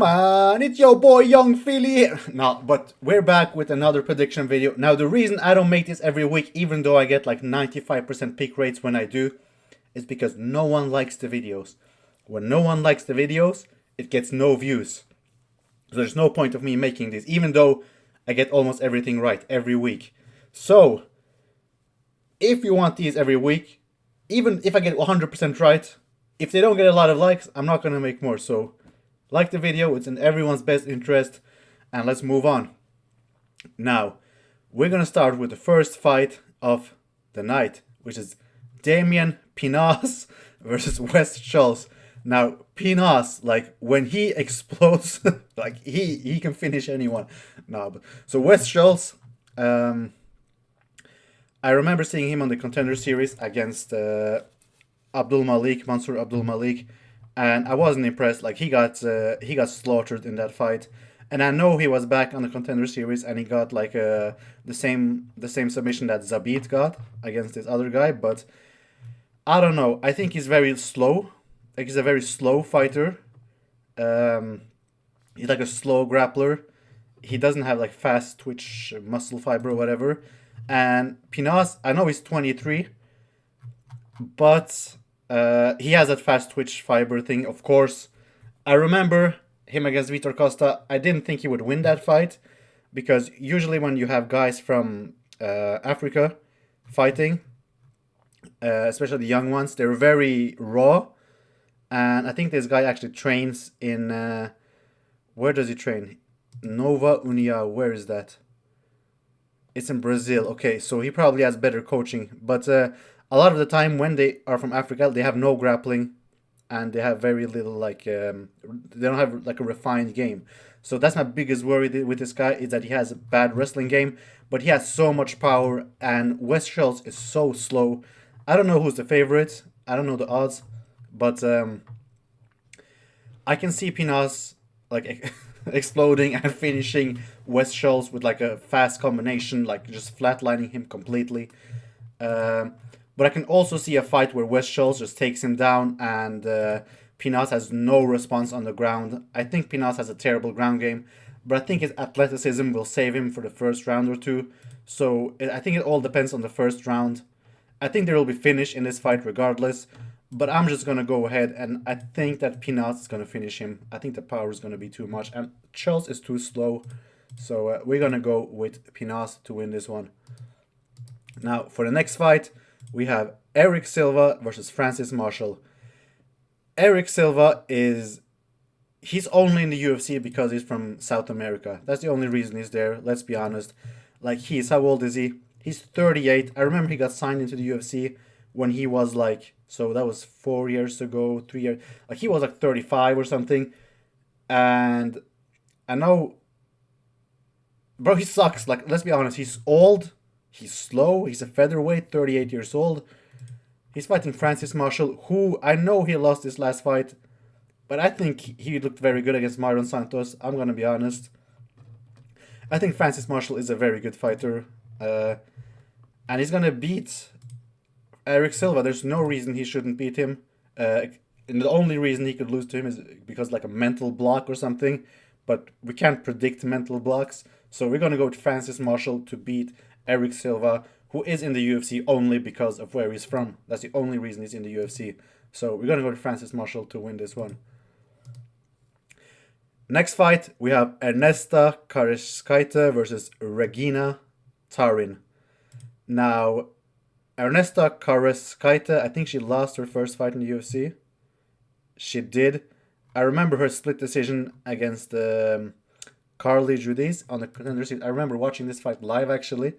on, it's your boy Young Philly. No, but we're back with another prediction video. Now, the reason I don't make this every week, even though I get like 95% pick rates when I do, is because no one likes the videos. When no one likes the videos, it gets no views. So there's no point of me making this, even though I get almost everything right every week. So, if you want these every week, even if I get 100% right, if they don't get a lot of likes, I'm not going to make more. So, like the video, it's in everyone's best interest, and let's move on. Now, we're going to start with the first fight of the night, which is Damian Pinaz versus Wes Schultz. Now, Pinaz, like, when he explodes, like, he can finish anyone. So Wes Schultz, I remember seeing him on the Contender Series against Mansur Abdul Malik, and I wasn't impressed. Like, he got slaughtered in that fight, and I know he was back on the Contender Series, and he got like the same submission that Zabit got against this other guy. But I don't know. I think he's very slow. Like, he's a very slow fighter. He's like a slow grappler. He doesn't have like fast twitch muscle fiber or whatever. And Pinaz, I know he's 23, but he has that fast twitch fiber thing, of course. I remember him against Vitor Costa. I didn't think he would win that fight, because usually when you have guys from Africa fighting, especially the young ones, they're very raw. And I think this guy actually trains in... where does he train? Nova Unia, where is that? It's in Brazil. Okay, so he probably has better coaching. But a lot of the time when they are from Africa, they have no grappling. And they have very little, like... they don't have, like, a refined game. So that's my biggest worry with this guy, is that he has a bad wrestling game. But he has so much power. And Wes Schultz is so slow. I don't know who's the favorite. I don't know the odds. But I can see Pinaz like exploding and finishing Wes Schultz with like a fast combination, like just flatlining him completely. But I can also see a fight where Wes Schultz just takes him down and Pinaz has no response on the ground. I think Pinaz has a terrible ground game, but I think his athleticism will save him for the first round or two. So I think it all depends on the first round. I think there will be finish in this fight regardless. But I'm just going to go ahead, and I think that Pinaz is going to finish him. I think the power is going to be too much, and Schultz is too slow. So we're going to go with Pinaz to win this one. Now, for the next fight, we have Eric Silva versus Francis Marshall. Eric Silva he's only in the UFC because he's from South America. That's the only reason he's there, let's be honest. Like, how old is he? He's 38. I remember he got signed into the UFC when he was like... So that was 4 years ago, 3 years. Like, he was like 35 or something. And I know... Bro, he sucks. Like, let's be honest. He's old. He's slow. He's a featherweight, 38 years old. He's fighting Francis Marshall, who I know he lost his last fight. But I think he looked very good against Marlon Santos. I'm going to be honest. I think Francis Marshall is a very good fighter. And he's going to beat... Eric Silva. There's no reason he shouldn't beat him. And the only reason he could lose to him is because like a mental block or something. But we can't predict mental blocks. So we're going to go with Francis Marshall to beat Eric Silva, who is in the UFC only because of where he's from. That's the only reason he's in the UFC. So we're going to go with Francis Marshall to win this one. Next fight, we have Ernesta Kareskaita versus Regina Tarin. Now... Ernesta Kareskaita, I think she lost her first fight in the UFC. She did. I remember her split decision against Carly Judiz on the Contender Series. I remember watching this fight live, actually.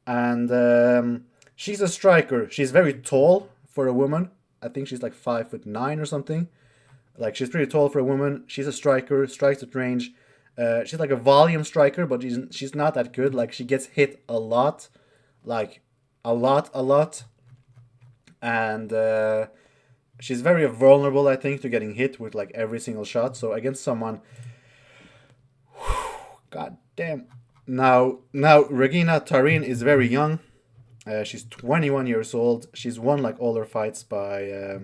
And she's a striker. She's very tall for a woman. I think she's like 5'9" or something. Like, she's pretty tall for a woman. She's a striker, strikes at range. She's like a volume striker, but she's not that good. Like, she gets hit a lot. Like... A lot. And she's very vulnerable, I think, to getting hit with like every single shot. So against someone... God damn. Now Regina Tarin is very young. She's 21 years old. She's won like all her fights by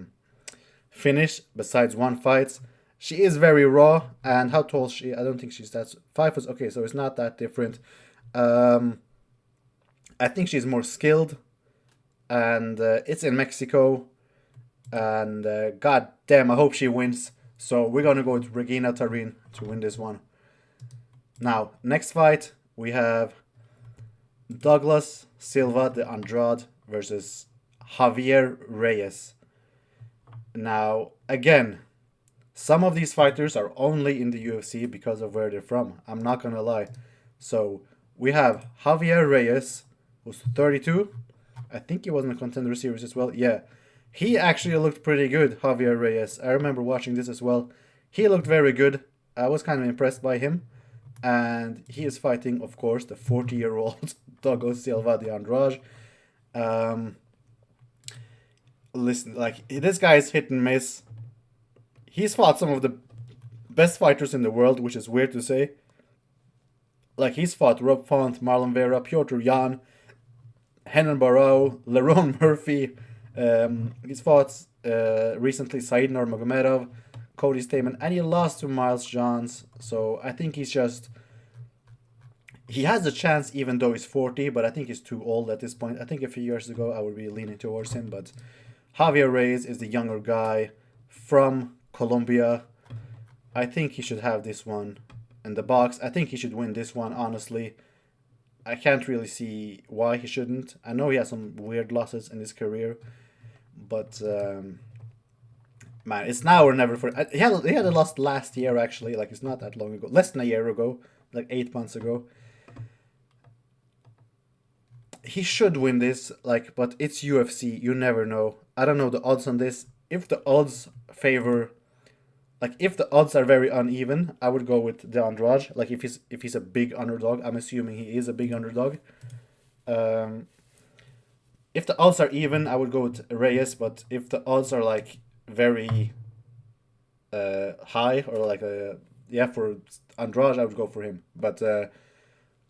finish, besides one fight. She is very raw, and how tall is she? I don't think she's that 5 foot. Okay, so it's not that different. Um, I think she's more skilled, and it's in Mexico. And god damn, I hope she wins. So we're gonna go with Regina Tarin to win this one. Now, next fight we have Douglas Silva de Andrade versus Javier Reyes. Now, again, some of these fighters are only in the UFC because of where they're from. I'm not gonna lie. So we have Javier Reyes, who's 32. I think he was in the Contender Series as well. Yeah, he actually looked pretty good, Javier Reyes. I remember watching this as well. He looked very good. I was kind of impressed by him. And he is fighting, of course, the 40-year-old Douglas Silva de Andrade. Um, Listen, like, this guy is hit and miss. He's fought some of the best fighters in the world, which is weird to say. Like, he's fought Rob Font, Marlon Vera, Piotr Jan, Henan Barrow, Lerone Murphy. He's fought recently Said Nurmagomedov, Cody Stamen, and he lost to Miles Johns. So I think he's just... He has a chance even though he's 40, but I think he's too old at this point. I think a few years ago I would be leaning towards him, but Javier Reyes is the younger guy from Colombia. I think he should have this one in the box. I think he should win this one, honestly. I can't really see why he shouldn't. I know he has some weird losses in his career, but man, it's now or never for. He had a loss last year actually. Like, it's not that long ago, less than a year ago, like 8 months ago. He should win this, like, but it's UFC. You never know. I don't know the odds on this. If the odds favor, like, if the odds are very uneven, I would go with the Andrade. Like, if he's a big underdog, I'm assuming he is a big underdog. If the odds are even, I would go with Reyes. But if the odds are like very high, or like for Andrade, I would go for him. But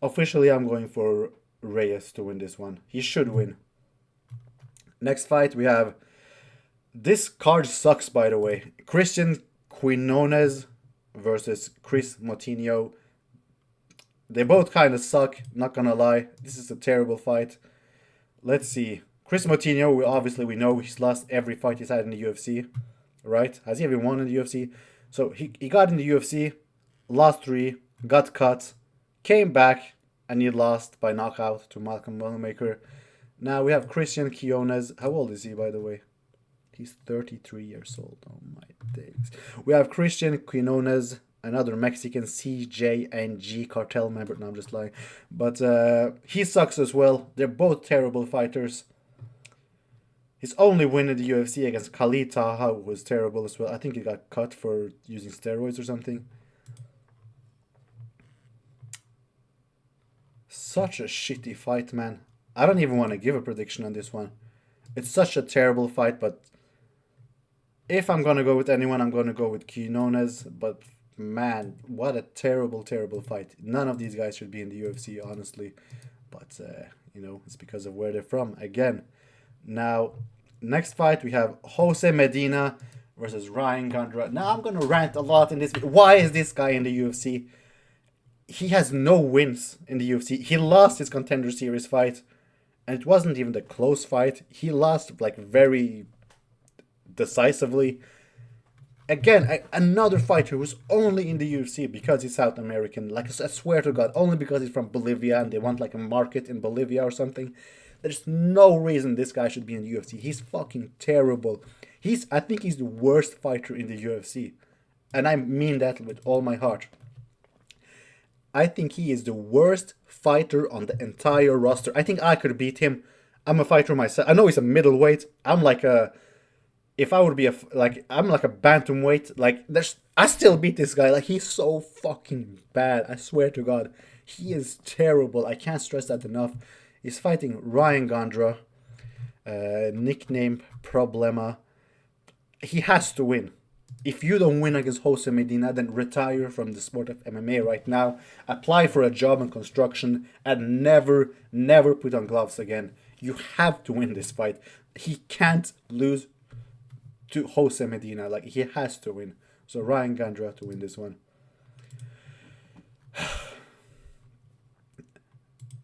officially, I'm going for Reyes to win this one. He should win. Next fight we have. This card sucks, by the way. Cristian Quinonez versus Kris Moutinho. They both kind of suck, not gonna lie. This is a terrible fight. Let's see. Kris Moutinho, we know he's lost every fight he's had in the UFC, right? Has he ever won in the UFC? So he got in the UFC, lost 3, got cut, came back, and he lost by knockout to Malcolm Wellmaker. Now we have Cristian Quinonez. How old is he, by the way? He's 33 years old. Oh my days. We have Cristian Quinonez, another Mexican CJNG cartel member. No, I'm just lying. But he sucks as well. They're both terrible fighters. His only win in the UFC against Khalid Taha was terrible as well. I think he got cut for using steroids or something. Such a shitty fight, man. I don't even want to give a prediction on this one. It's such a terrible fight, but if I'm going to go with anyone, I'm going to go with Quinonez. But man, what a terrible, terrible fight. None of these guys should be in the UFC, honestly. But, it's because of where they're from. Again, now, next fight, we have Jose Medina versus Ryan Gandra. Now, I'm going to rant a lot in this. Why is this guy in the UFC? He has no wins in the UFC. He lost his Contender Series fight, and it wasn't even the close fight. He lost, like, very decisively. Again, another fighter who's only in the UFC because he's South American. Like, I swear to God, only because he's from Bolivia and they want, like, a market in Bolivia or something. There's no reason this guy should be in the UFC. He's fucking terrible. I think he's the worst fighter in the UFC. And I mean that with all my heart. I think he is the worst fighter on the entire roster. I think I could beat him. I'm a fighter myself. I know he's a middleweight. I'm like a... If I would be I'm like a bantamweight. Like, I still beat this guy. Like, he's so fucking bad. I swear to God. He is terrible. I can't stress that enough. He's fighting Ryan Gandra. Nickname Problema. He has to win. If you don't win against Jose Medina, then retire from the sport of MMA right now. Apply for a job in construction and never, never put on gloves again. You have to win this fight. He can't lose to Jose Medina. Like, he has to win. So Ryan Gandra to win this one.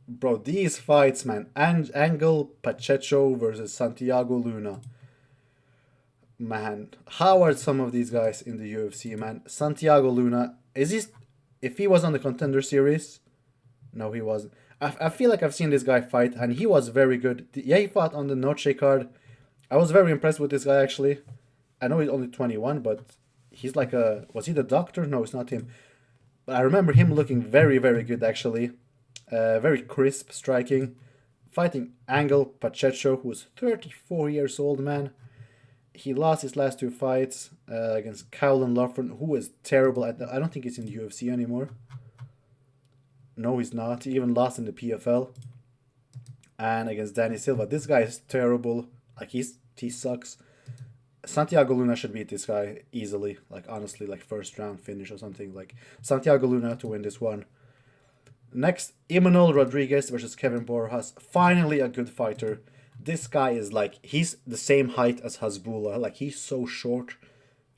Bro, these fights, man. Angle Pacheco versus Santiago Luna. Man, how are some of these guys in the UFC, man? Santiago Luna, is he... If he was on the Contender Series... No, he wasn't. I feel like I've seen this guy fight, and he was very good. Yeah, he fought on the Noche card. I was very impressed with this guy, actually. I know he's only 21, but he's like a... Was he the doctor? No, it's not him. But I remember him looking very, very good, actually. Very crisp striking. Fighting Angle Pacheco, who was 34 years old, man. He lost his last two fights against Cowlin Loughran, who is terrible. I don't think he's in the UFC anymore. No, he's not. He even lost in the PFL. And against Danny Silva. This guy is terrible. Like, he sucks. Santiago Luna should beat this guy easily. Like, honestly, like first round finish or something. Like, Santiago Luna to win this one. Next, Imanol Rodriguez versus Kevin Borjas. Finally a good fighter. This guy is like, he's the same height as Hasbulla. Like, he's so short.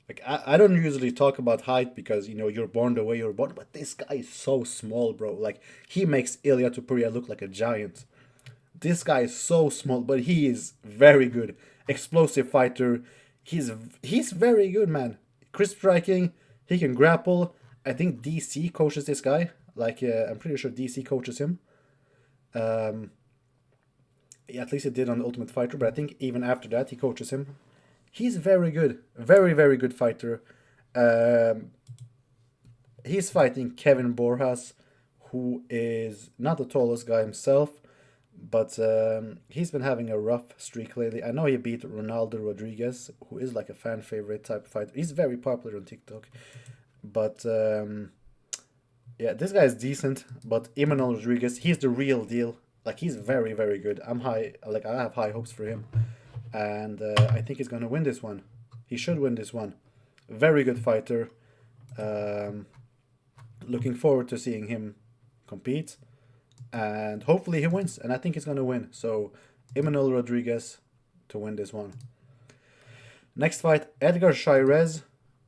Like, I don't usually talk about height because, you know, you're born the way you're born. But this guy is so small, bro. Like, he makes Ilia Topuria look like a giant. This guy is so small, but he is very good. Explosive fighter. He's very good, man. Crisp striking. He can grapple. I think DC coaches this guy. Like, I'm pretty sure DC coaches him. Yeah, at least he did on the Ultimate Fighter, but I think even after that he coaches him. He's very good. Very, very good fighter. He's fighting Kevin Borjas, who is not the tallest guy himself, but he's been having a rough streak lately. I know he beat Ronaldo Rodriguez, who is like a fan favorite type of fighter. He's very popular on TikTok. But yeah, this guy is decent, but Imanol Rodriguez, he's the real deal. Like, he's very, very good. I have high hopes for him. And I think he's going to win this one. He should win this one. Very good fighter. Looking forward to seeing him compete. And hopefully he wins. And I think he's going to win. So, Imanol Rodriguez to win this one. Next fight, Edgar Chairez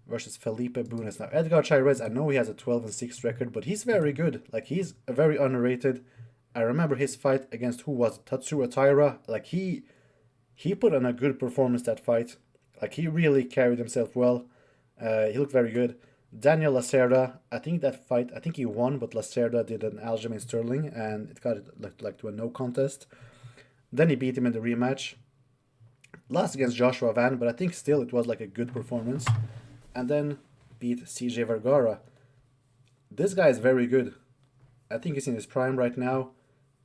versus Felipe Bunes. Now, Edgar Chairez, I know he has a 12-6 record, but he's very good. Like, he's very underrated. I remember his fight against, who was Tatsuro Taira. Like, he put on a good performance that fight. Like, he really carried himself well. He looked very good. Daniel Lacerda, I think he won, but Lacerda did an Aljamain Sterling, and it got like to a no contest. Then he beat him in the rematch. Lost against Joshua Van, but I think still it was like a good performance. And then beat CJ Vergara. This guy is very good. I think he's in his prime right now.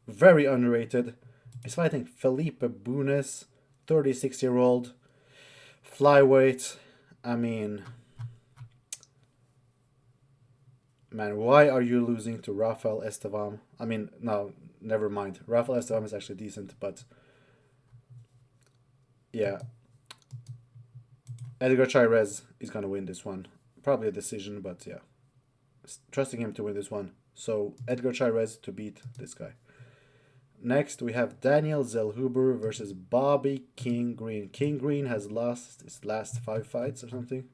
Very underrated. He's fighting Felipe Bunes, 36-year-old. Flyweight. I mean, man, why are you losing to Rafael Estevam? I mean, no, never mind. Rafael Estevam is actually decent, but yeah. Edgar Chairez is going to win this one. Probably a decision, but yeah. Trusting him to win this one. So, Edgar Chairez to beat this guy. Next, we have Daniel Zellhuber versus Bobby King Green. King Green has lost his last 5 fights or something.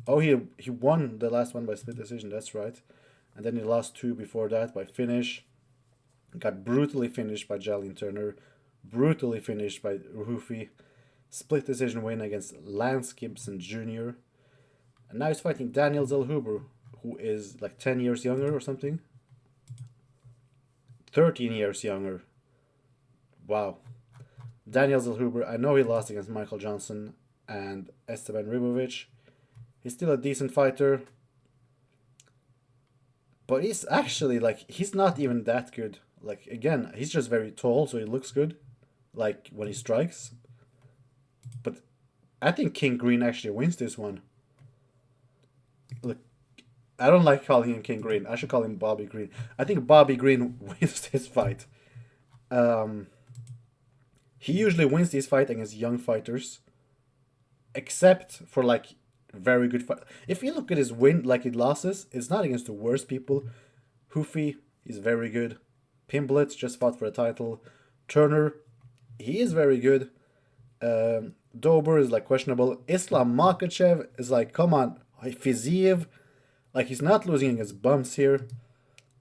Oh, he won the last one by split decision, that's right. And then he lost 2 before that by finish. Got brutally finished by Jalin Turner. Brutally finished by Rufi. Split decision win against Lance Gibson Jr. And now he's fighting Daniel Zellhuber, who is like 10 years younger or something. 13 years younger. Wow. Daniel Zellhuber, I know he lost against Michael Johnson and Esteban Ribovic. He's still a decent fighter. But he's actually, like, he's not even that good. Like, again, he's just very tall, so he looks good. Like, when he strikes. But I think King Green actually wins this one. Look, I don't like calling him King Green. I should call him Bobby Green. I think Bobby Green wins this fight. He usually wins this fight against young fighters. Except for, like, very good fight. If you look at his win, like his losses, it's not against the worst people. Hoofy is very good. Pimblett just fought for a title. Turner, he is very good. Dober is like questionable. Islam Makhachev is like, come on, Fiziev, like he's not losing against bumps here,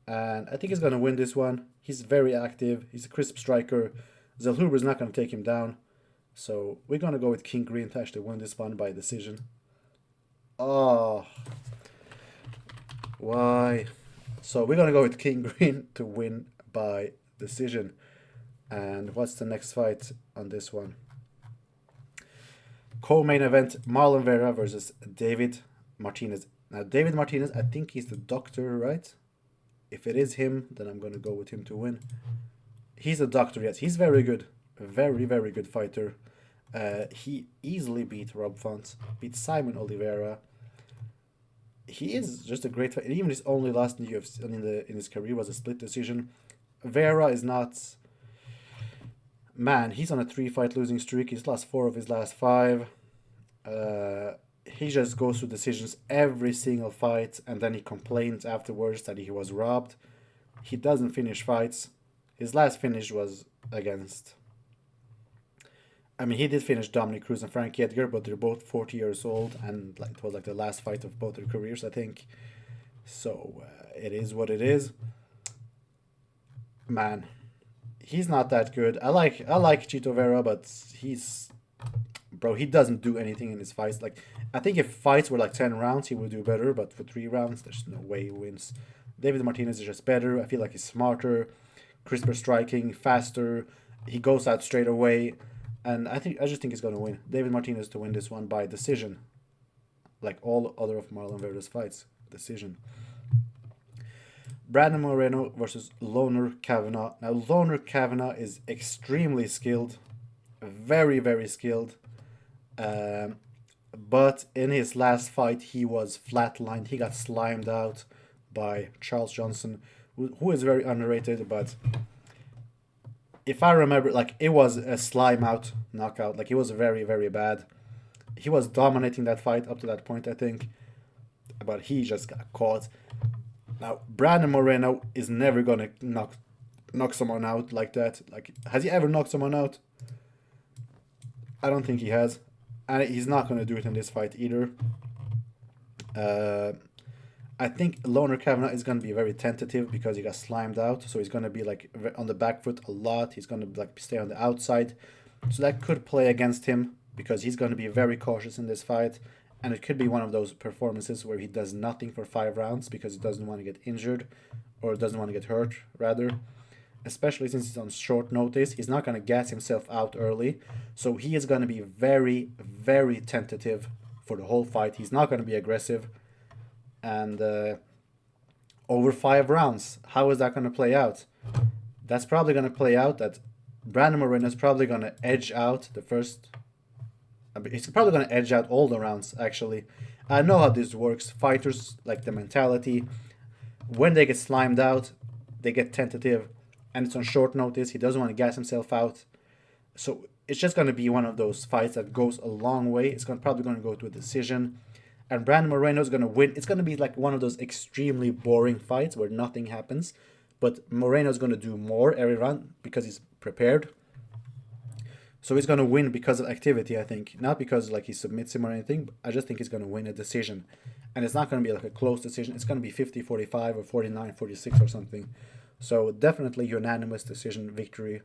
and I think he's gonna win this one. He's very active. He's a crisp striker. Zellhuber is not gonna take him down, so we're gonna go with King Green to actually win this one by decision. Oh, why? So we're gonna go with King Green to win by decision. And what's the next fight on this one? Co-main event: Marlon Vera versus David Martinez. Now, David Martinez, I think he's the doctor, right? If it is him, then I'm gonna go with him to win. He's a doctor, yes. He's very good, very very good fighter. He easily beat Rob Font, beat Simon Oliveira. He is just a great fighter. Even his only loss in the UFC in his career was a split decision. Vera is not. Man, he's on a 3-fight losing streak. He's lost 4 of his last 5. He just goes through decisions every single fight, and then he complains afterwards that he was robbed. He doesn't finish fights. His last finish was against. I mean, he did finish Dominic Cruz and Frankie Edgar, but they're both 40 years old, and like it was like the last fight of both their careers, I think. So it is what it is. Man, he's not that good. I like Chito Vera, but he doesn't do anything in his fights. Like, I think if fights were like 10 rounds, he would do better, but for 3 rounds, there's no way he wins. David Martinez is just better. I feel like he's smarter, crisper striking, faster. He goes out straight away, and I just think he's gonna win. David Martinez to win this one by decision, like all other of Marlon Vera's fights, decision. Brandon Moreno versus Loner Kavanagh. Now, Loner Kavanagh is extremely skilled, very, very skilled. But in his last fight, he was flatlined. He got slimed out by Charles Johnson, who is very underrated. But if I remember, like, it was a slime out knockout. Like, it was very, very bad. He was dominating that fight up to that point, I think. But he just got caught. Now, Brandon Moreno is never gonna knock someone out like that. Like, has he ever knocked someone out? I don't think he has, and he's not gonna do it in this fight either. I think Loner Kavanagh is gonna be very tentative because he got slimed out, so he's gonna be like on the back foot a lot. He's gonna like stay on the outside, so that could play against him because he's gonna be very cautious in this fight. And it could be one of those performances where he does nothing for 5 rounds because he doesn't want to get injured or doesn't want to get hurt, rather. Especially since he's on short notice. He's not going to gas himself out early. So he is going to be very, very tentative for the whole fight. He's not going to be aggressive. And over 5 rounds, how is that going to play out? That's probably going to play out that Brandon Moreno is probably going to edge out the first. He's probably going to edge out all the rounds, actually. I know how this works. Fighters, like the mentality, when they get slimed out, they get tentative, and it's on short notice. He doesn't want to gas himself out. So it's just going to be one of those fights that goes a long way. It's probably going to go to a decision. And Brandon Moreno is going to win. It's going to be like one of those extremely boring fights where nothing happens. But Moreno is going to do more every round because he's prepared. So he's going to win because of activity, I think. Not because like he submits him or anything. I just think he's going to win a decision. And it's not going to be like a close decision. It's going to be 50-45 or 49-46 or something. So definitely unanimous decision victory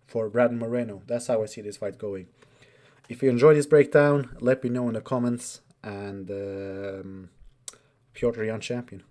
for Brandon Moreno. That's how I see this fight going. If you enjoyed this breakdown, let me know in the comments. And Piotr Jan champion.